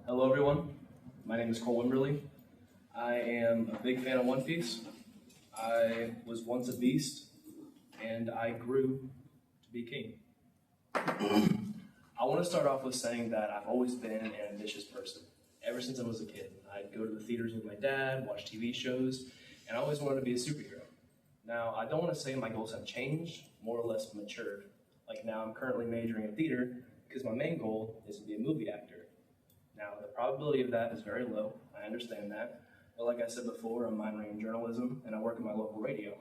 Hello everyone, my name is Cole Wimberly. I am a big fan of One Piece. I was once a beast and I grew to be king. I want to start off with saying that I've always been an ambitious person. Ever since I was a kid, I'd go to the theaters with my dad, watch TV shows, and I always wanted to be a superhero. Now, I don't want to say my goals have changed, more or less matured. Like now I'm currently majoring in theater because my main goal is to be a movie actor. Now, the probability of that is very low, I understand that, but like I said before, I'm minoring in journalism and I work at my local radio.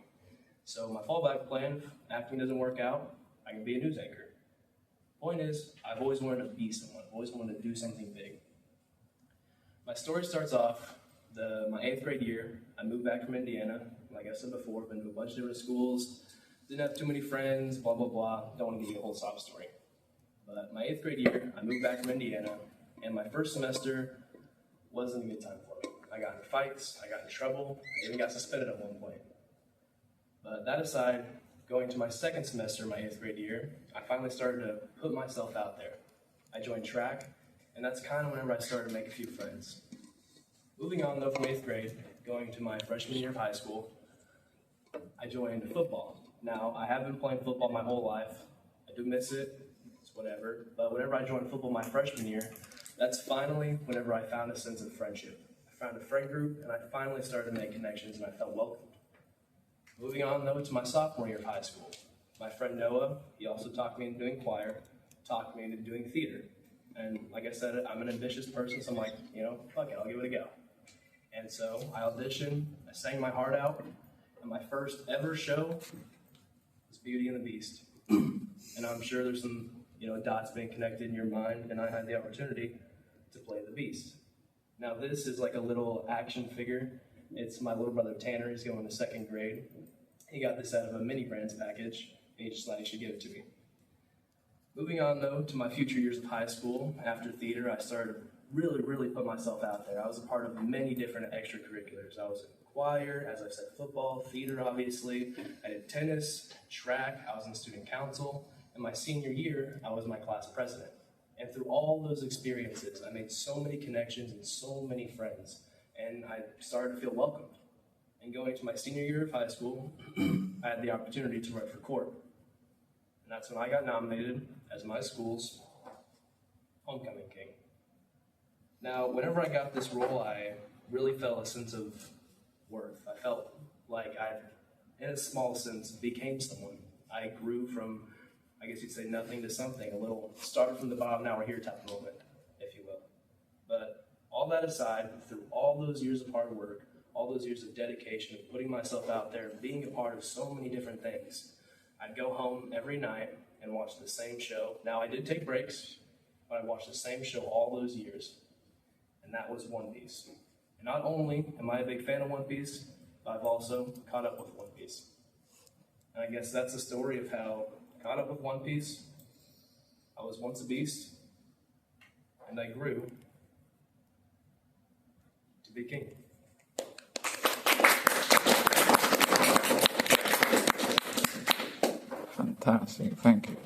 So my fallback plan, if acting doesn't work out, I can be a news anchor. Point is, I've always wanted to be someone, always wanted to do something big. My story starts off my 8th grade year. I moved back from Indiana. Like I said before, been to a bunch of different schools, didn't have too many friends, blah, blah, blah. Don't want to give you a whole sob story. But my 8th grade year, I moved back from Indiana, and my first semester wasn't a good time for me. I got in fights, I got in trouble, I even got suspended at one point. But that aside, going to my second semester, my 8th grade year, I finally started to put myself out there. I joined track, and that's kind of whenever I started to make a few friends. Moving on though from 8th grade, going to my freshman year of high school, I joined football. Now, I have been playing football my whole life. I do miss it, it's whatever. But whenever I joined football my freshman year, that's finally whenever I found a sense of friendship. I found a friend group, and I finally started to make connections, and I felt welcomed. Moving on though to my sophomore year of high school, my friend Noah, he also talked me into doing choir, talked me into doing theater. And like I said, I'm an ambitious person, so I'm like, fuck it, I'll give it a go. And so I auditioned, I sang my heart out, and my first ever show was Beauty and the Beast. And I'm sure there's some, dots being connected in your mind, and I had the opportunity to play the Beast. Now this is like a little action figure. It's my little brother Tanner, he's going to 2nd grade. He got this out of a Mini Brands package, and he just thought he should give it to me. Moving on though to my future years of high school, after theater, I started to really put myself out there. I was a part of many different extracurriculars. I was in choir, as I said, football, theater obviously. I did tennis, track, I was in student council, and my senior year, I was my class president. And through all those experiences, I made so many connections and so many friends, and I started to feel welcomed. And going to my senior year of high school, I had the opportunity to run for court. And that's when I got nominated as my school's homecoming king. Now, whenever I got this role, I really felt a sense of worth. I felt like I, in a small sense, became someone. I grew from, I guess you'd say, nothing to something, a little started from the bottom, now we're here type of moment, if you will. But all that aside, through all those years of hard work, all those years of dedication, of putting myself out there, being a part of so many different things, I'd go home every night and watch the same show. Now, I did take breaks, but I watched the same show all those years, and that was One Piece. And not only am I a big fan of One Piece, but I've also caught up with One Piece. And I guess that's the story of how I caught up with One Piece. I was once a beast, and I grew to be king. Fantastic, thank you.